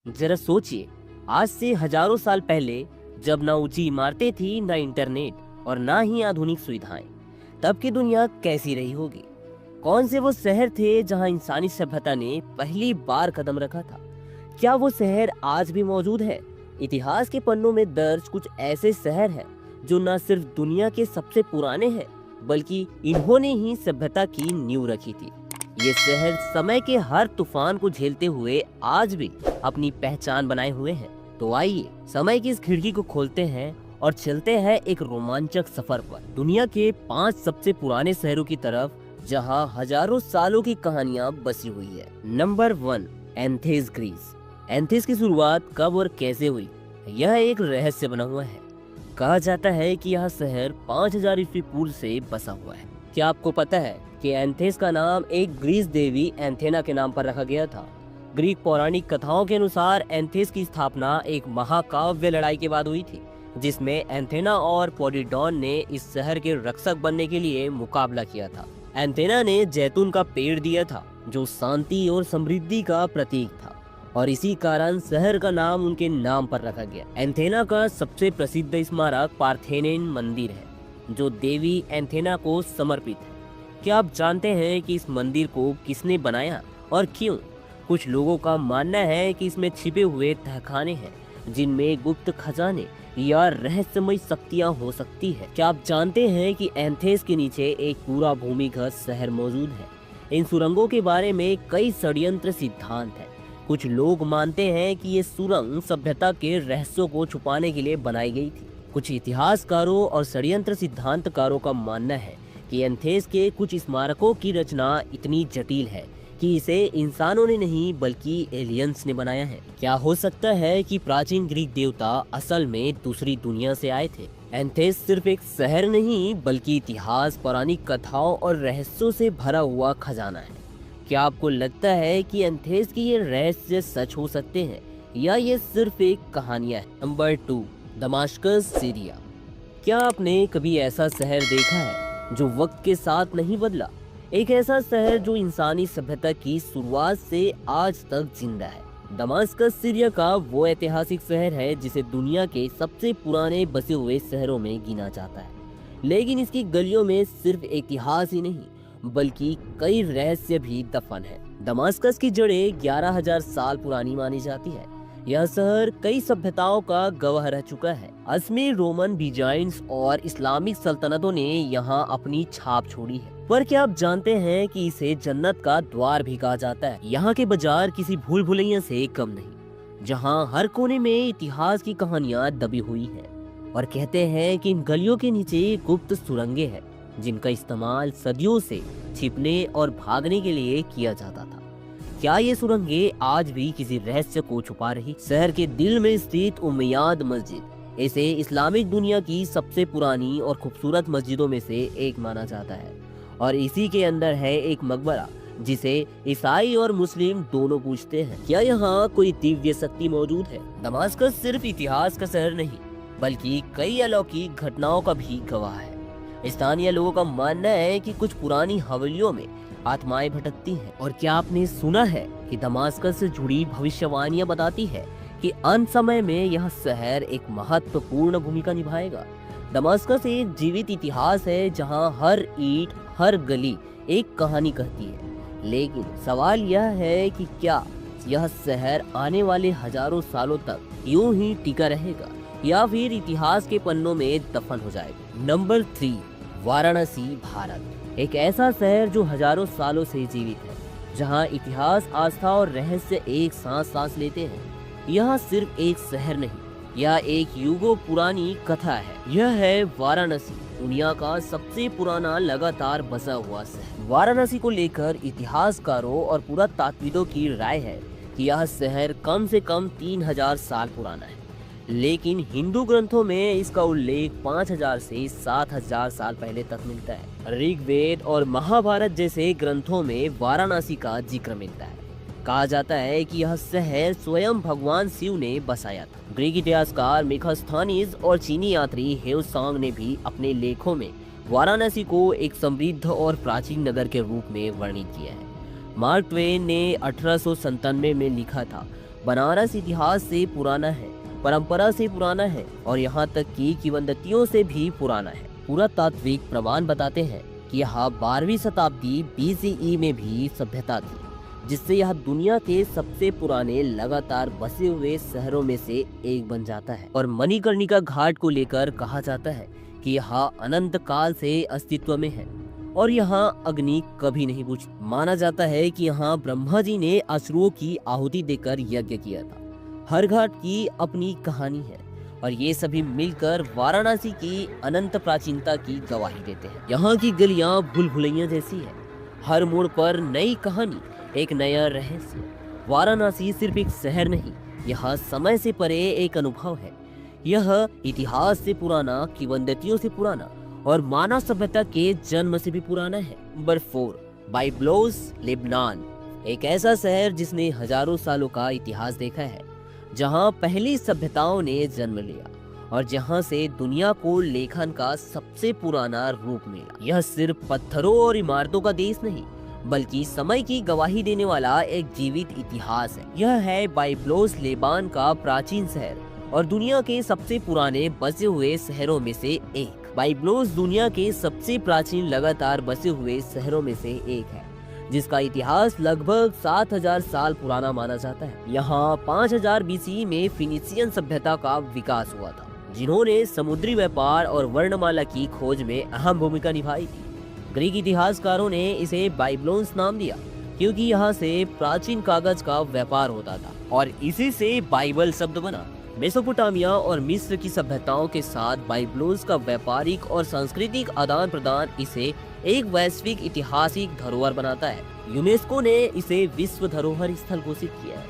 जरा सोचिए, आज से हजारों साल पहले जब ना ऊंची इमारतें थी, ना इंटरनेट और ना ही आधुनिक सुविधाएं, तब की दुनिया कैसी रही होगी। कौन से वो शहर थे जहां इंसानी सभ्यता ने पहली बार कदम रखा था? क्या वो शहर आज भी मौजूद है? इतिहास के पन्नों में दर्ज कुछ ऐसे शहर हैं जो न सिर्फ दुनिया के सबसे पुराने हैं, बल्कि इन्होंने ही सभ्यता की नींव रखी थी। ये शहर समय के हर तूफान को झेलते हुए आज भी अपनी पहचान बनाए हुए हैं। तो आइए समय की इस खिड़की को खोलते हैं और चलते हैं एक रोमांचक सफर पर, दुनिया के 5 सबसे पुराने शहरों की तरफ, जहां हजारों सालों की कहानियां बसी हुई है। Number 1, Athens, Greece. एथेंस की शुरुआत कब और कैसे हुई, यह एक रहस्य बना हुआ है। कहा जाता है कि यह शहर 5000 ईस्वी पूर्व से बसा हुआ है। क्या आपको पता है कि एथेंस का नाम एक ग्रीस देवी एंथेना के नाम पर रखा गया था? ग्रीक पौराणिक कथाओं के अनुसार एथेंस की स्थापना एक महाकाव्य लड़ाई के बाद हुई थी, जिसमें एंथेना और पोसीडोन ने इस शहर के रक्षक बनने के लिए मुकाबला किया था। एंथेना ने जैतून का पेड़ दिया था, जो शांति और समृद्धि का प्रतीक था, और इसी कारण शहर का नाम उनके नाम पर रखा गया। एंथेना का सबसे प्रसिद्ध स्मारक पार्थेनोन मंदिर है, जो देवी एंथेना को समर्पित है। क्या आप जानते हैं कि इस मंदिर को किसने बनाया और क्यों? कुछ लोगों का मानना है कि इसमें छिपे हुए तहखाने हैं, जिनमें गुप्त खजाने या रहस्यमय शक्तियां हो सकती है। क्या आप जानते हैं कि एथेंस के नीचे एक पूरा भूमिगत शहर मौजूद है? इन सुरंगों के बारे में कई षड्यंत्र सिद्धांत हैं। कुछ लोग मानते हैं कि ये सुरंग सभ्यता के रहस्यों को छुपाने के लिए बनाई गई थी। कुछ इतिहासकारों और षड्यंत्र सिद्धांतकारों का मानना है कि एथेंस के कुछ स्मारकों की रचना इतनी जटिल है कि इसे इंसानों ने नहीं बल्कि एलियंस ने बनाया है। क्या हो सकता है कि प्राचीन ग्रीक देवता असल में दूसरी दुनिया से आए थे? एथेंस सिर्फ एक शहर नहीं, बल्कि इतिहास, पौराणिक कथाओं और रहस्यों से भरा हुआ खजाना है। क्या आपको लगता है कि एथेंस की ये रहस्य सच हो सकते हैं, या ये सिर्फ एक कहानियां है? Number 2, Damascus, Syria. क्या आपने कभी ऐसा शहर देखा है जो वक्त के साथ नहीं बदला? एक ऐसा शहर जो इंसानी सभ्यता की शुरुआत से आज तक जिंदा है। दमाश्कस सीरिया का वो ऐतिहासिक शहर है जिसे दुनिया के सबसे पुराने बसे हुए शहरों में गिना जाता है। लेकिन इसकी गलियों में सिर्फ इतिहास ही नहीं, बल्कि कई रहस्य भी दफन है। दमाश्कस की जड़ें 11,000 साल पुरानी मानी जाती है। यह शहर कई सभ्यताओं का गवाह रह चुका है। असमी, रोमन, बीजाइंस और इस्लामिक सल्तनतों ने यहाँ अपनी छाप छोड़ी है। पर क्या आप जानते हैं कि इसे जन्नत का द्वार भी कहा जाता है? यहाँ के बाजार किसी भूल भुलैया से कम नहीं, जहाँ हर कोने में इतिहास की कहानियां दबी हुई हैं। और कहते हैं कि इन गलियों के नीचे गुप्त सुरंगें हैं, जिनका इस्तेमाल सदियों से छिपने और भागने के लिए किया जाता था। क्या ये सुरंगें आज भी किसी रहस्य को छुपा रही? शहर के दिल में स्थित उमैयाद मस्जिद, इसे इस्लामिक दुनिया की सबसे पुरानी और खूबसूरत मस्जिदों में से एक माना जाता है, और इसी के अंदर है एक मकबरा जिसे ईसाई और मुस्लिम दोनों पूजते हैं। क्या यहाँ कोई दिव्य शक्ति मौजूद है? दमाश्कस सिर्फ इतिहास का शहर नहीं, बल्कि कई अलौकिक घटनाओं का भी गवाह है। स्थानीय लोगों का मानना है कि कुछ पुरानी हवेलियों में आत्माएं भटकती हैं। और क्या आपने सुना है कि दमाश्कस से जुड़ी भविष्यवाणियां बताती है कि अंत समय में यह शहर एक महत्वपूर्ण भूमिका निभाएगा। दमाश्कस एक जीवित इतिहास है, जहां हर ईंट, हर गली एक कहानी कहती है। लेकिन सवाल यह है कि क्या यह शहर आने वाले हजारों सालों तक यूं ही टिका रहेगा, या फिर इतिहास के पन्नों में दफन हो जाएगा? नंबर 3, वाराणसी, भारत। एक ऐसा शहर जो हजारों सालों से जीवित है, जहां इतिहास, आस्था और रहस्य एक साथ सांस लेते हैं। यह सिर्फ एक शहर नहीं, यह एक युगों पुरानी कथा है। यह है वाराणसी, दुनिया का सबसे पुराना लगातार बसा हुआ शहर। वाराणसी को लेकर इतिहासकारों और पुरातात्विदों की राय है कि यह शहर कम से कम 3000 साल पुराना है, लेकिन हिंदू ग्रंथों में इसका उल्लेख 5000 से 7000 साल पहले तक मिलता है। ऋग्वेद और महाभारत जैसे ग्रंथों में वाराणसी का जिक्र मिलता है। कहा जाता है कि यह शहर स्वयं भगवान शिव ने बसाया था। ग्रीक इतिहासकार मेगास्थनीज और चीनी यात्री हेवसांग ने भी अपने लेखों में वाराणसी को एक समृद्ध और प्राचीन नगर के रूप में वर्णित किया है। मार्क ट्वेन ने 1897 में लिखा था, बनारस इतिहास से पुराना है, परंपरा से पुराना है और यहाँ तक कि किंवदंतियों से भी पुराना है। पुरातात्विक प्रमाण बताते हैं कि यहाँ 12वीं शताब्दी BCE में भी सभ्यता थी, जिससे यह दुनिया के सबसे पुराने लगातार बसे हुए शहरों में से एक बन जाता है। और मणिकर्णिका घाट को लेकर कहा जाता है कि यहाँ अनंत काल से अस्तित्व में है और यहाँ अग्नि कभी नहीं बुझती। माना जाता है कि यहाँ ब्रह्मा जी ने असुरों की आहुति देकर यज्ञ किया था। हर घाट की अपनी कहानी है और ये सभी मिलकर वाराणसी की अनंत प्राचीनता की गवाही देते हैं। यहाँ की गलियां भूल भुलैया जैसी है, हर मोड़ पर नई कहानी, एक नया रहस्य। वाराणसी सिर्फ एक शहर नहीं, यह समय से परे एक अनुभव है। यह इतिहास से पुराना, किंवदंतियों से पुराना और मानव सभ्यता के जन्म से भी पुराना है। Number 4, Byblos, Lebanon. एक ऐसा शहर जिसने हजारों सालों का इतिहास देखा है, जहां पहली सभ्यताओं ने जन्म लिया और जहां से दुनिया को लेखन का सबसे पुराना रूप मिला। यह सिर्फ पत्थरों और इमारतों का देश नहीं, बल्कि समय की गवाही देने वाला एक जीवित इतिहास है। यह है बाइबलोस, लेबान का प्राचीन शहर और दुनिया के सबसे पुराने बसे हुए शहरों में से एक। बाइबलोस दुनिया के सबसे प्राचीन लगातार बसे हुए शहरों में से एक है, जिसका इतिहास लगभग 7000 साल पुराना माना जाता है। यहाँ 5000 BCE में फिनिशियन सभ्यता का विकास हुआ था, जिन्होंने समुद्री व्यापार और वर्णमाला की खोज में अहम भूमिका निभाई थी। ग्रीक इतिहासकारों ने इसे बाइबलोस नाम दिया क्योंकि यहाँ से प्राचीन कागज का व्यापार होता था और इसी से बाइबल शब्द बना। मेसोपोटामिया और मिस्र की सभ्यताओं के साथ बाइबलोस का व्यापारिक और सांस्कृतिक आदान प्रदान इसे एक वैश्विक ऐतिहासिक धरोहर बनाता है। यूनेस्को ने इसे विश्व धरोहर स्थल घोषित किया है।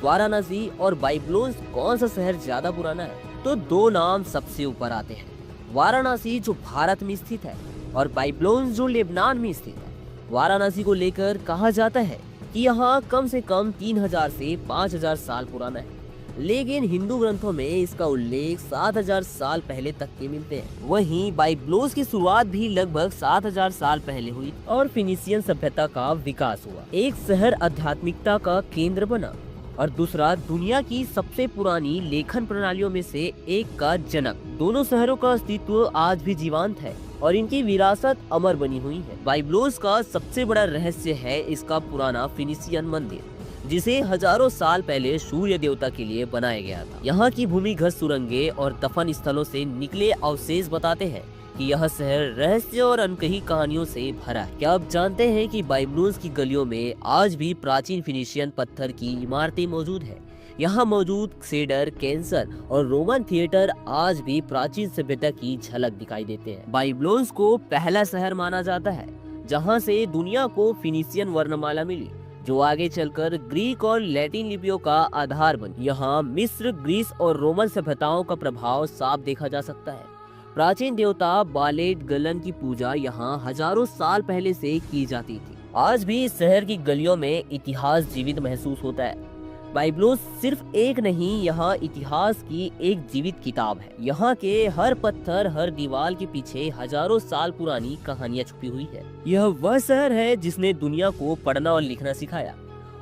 वाराणसी और बाइबलोस कौन सा शहर ज्यादा पुराना है? तो दो नाम सबसे ऊपर आते हैं, वाराणसी जो भारत में स्थित है और बाइबलोस जो लेबनान में स्थित है। वाराणसी को लेकर कहा जाता है कि यहाँ कम से कम 3000 से 5000 साल पुराना है, लेकिन हिंदू ग्रंथों में इसका उल्लेख 7000 साल पहले तक के मिलते हैं। वहीं बाइबलोस की शुरुआत भी लगभग 7000 साल पहले हुई और फिनिशियन सभ्यता का विकास हुआ। एक शहर आध्यात्मिकता का केंद्र बना और दूसरा दुनिया की सबसे पुरानी लेखन प्रणालियों में से एक का जनक। दोनों शहरों का अस्तित्व आज भी जीवंत है और इनकी विरासत अमर बनी हुई है। बाइबलोस का सबसे बड़ा रहस्य है इसका पुराना फिनिशियन मंदिर, जिसे हजारों साल पहले सूर्य देवता के लिए बनाया गया था। यहाँ की भूमिगत सुरंगें और दफन स्थलों से निकले अवशेष बताते हैं कि यह शहर रहस्य और अनकही कहानियों से भरा है। क्या आप जानते हैं कि बाइबलोस की गलियों में आज भी प्राचीन फिनिशियन पत्थर की इमारतें मौजूद है? यहाँ मौजूद सेडर, कैंसर और रोमन थिएटर आज भी प्राचीन सभ्यता की झलक दिखाई देते हैं। बाइबलोस को पहला शहर माना जाता है जहाँ से दुनिया को फिनिशियन वर्णमाला मिली, जो आगे चलकर ग्रीक और लैटिन लिपियों का आधार बनी। यहाँ मिस्र, ग्रीस और रोमन सभ्यताओं का प्रभाव साफ देखा जा सकता है। प्राचीन देवता बालेट गलन की पूजा यहाँ हजारों साल पहले से की जाती थी। आज भी इस शहर की गलियों में इतिहास जीवित महसूस होता है। बाइबलोस सिर्फ एक नहीं, यहाँ इतिहास की एक जीवित किताब है। यहाँ के हर पत्थर, हर दीवार के पीछे हजारों साल पुरानी कहानियां छुपी हुई है। यह वह शहर है जिसने दुनिया को पढ़ना और लिखना सिखाया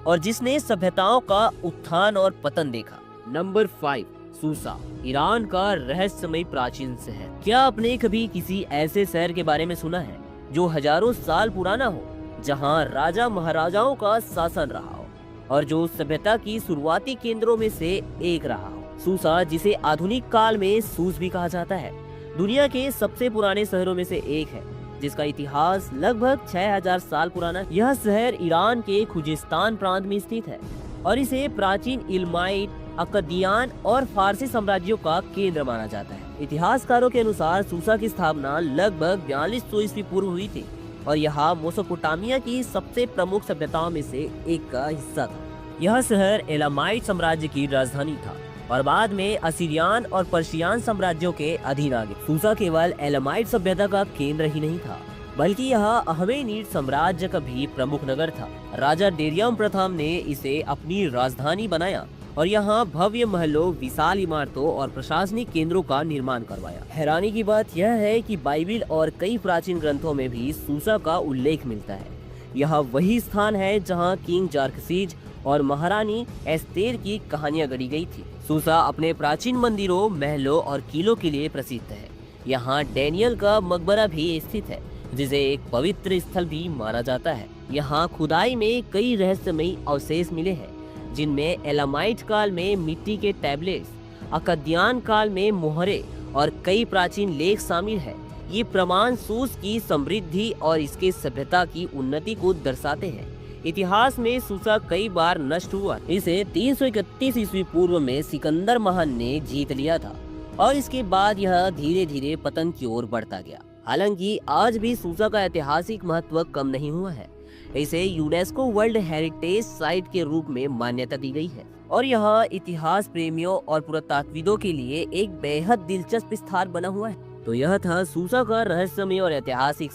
और जिसने सभ्यताओं का उत्थान और पतन देखा। नंबर 5, सूसा, ईरान का रहस्यमय प्राचीन शहर। क्या आपने कभी किसी ऐसे शहर के बारे में सुना है जो हजारों साल पुराना हो, जहाँ राजा महाराजाओं का शासन रहा हो और जो सभ्यता की शुरुआती केंद्रों में से एक रहा हो? सूसा, जिसे आधुनिक काल में सूस भी कहा जाता है, दुनिया के सबसे पुराने शहरों में से एक है, जिसका इतिहास लगभग 6000 साल पुराना है। यह शहर ईरान के खुजिस्तान प्रांत में स्थित है और इसे प्राचीन इल्माइट, अक्कादियन और फारसी साम्राज्यों का केंद्र माना जाता है। इतिहासकारों के अनुसार सूसा की स्थापना लगभग 4200 ईस्वी पूर्व हुई थी और यहाँ मेसोपोटामिया की सबसे प्रमुख सभ्यताओं में से एक का हिस्सा था। यह शहर एलामाइट साम्राज्य की राजधानी था और बाद में असीरियन और पर्शियन साम्राज्यों के अधीन आ गया। सूसा केवल एलामाइट सभ्यता का केंद्र ही नहीं था, बल्कि यह अहमेनीड साम्राज्य का भी प्रमुख नगर था। राजा डेरियम प्रथम ने इसे अपनी राजधानी बनाया और यहाँ भव्य महलों, विशाल इमारतों और प्रशासनिक केंद्रों का निर्माण करवाया। हैरानी की बात यह है कि बाइबिल और कई प्राचीन ग्रंथों में भी सूसा का उल्लेख मिलता है। यह वही स्थान है जहाँ किंग जार्कसीज और महारानी एस्तेर की कहानियां गढ़ी गई थी। सूसा अपने प्राचीन मंदिरों, महलों और किलों के लिए प्रसिद्ध है। यहाँ डैनियल का मकबरा भी स्थित है, जिसे एक पवित्र स्थल भी माना जाता है। यहाँ खुदाई में कई रहस्यमयी अवशेष मिले हैं, जिनमें एलामाइट काल में मिट्टी के टैबलेट्स, अकद्यान काल में मोहरे और कई प्राचीन लेख शामिल है। ये प्रमाण सूस की समृद्धि और इसके सभ्यता की उन्नति को दर्शाते हैं। इतिहास में सूसा कई बार नष्ट हुआ। इसे 331 ईस्वी पूर्व में सिकंदर महान ने जीत लिया था और इसके बाद यह धीरे धीरे पतन की ओर बढ़ता गया। हालांकि आज भी सूसा का ऐतिहासिक महत्व कम नहीं हुआ है। इसे यूनेस्को वर्ल्ड हेरिटेज साइट के रूप में मान्यता दी गई है और यह इतिहास प्रेमियों और पुरातत्वविदों के लिए एक बेहद दिलचस्प स्थान बना हुआ है। तो यह था सूसा का रहस्यमय और ऐतिहासिक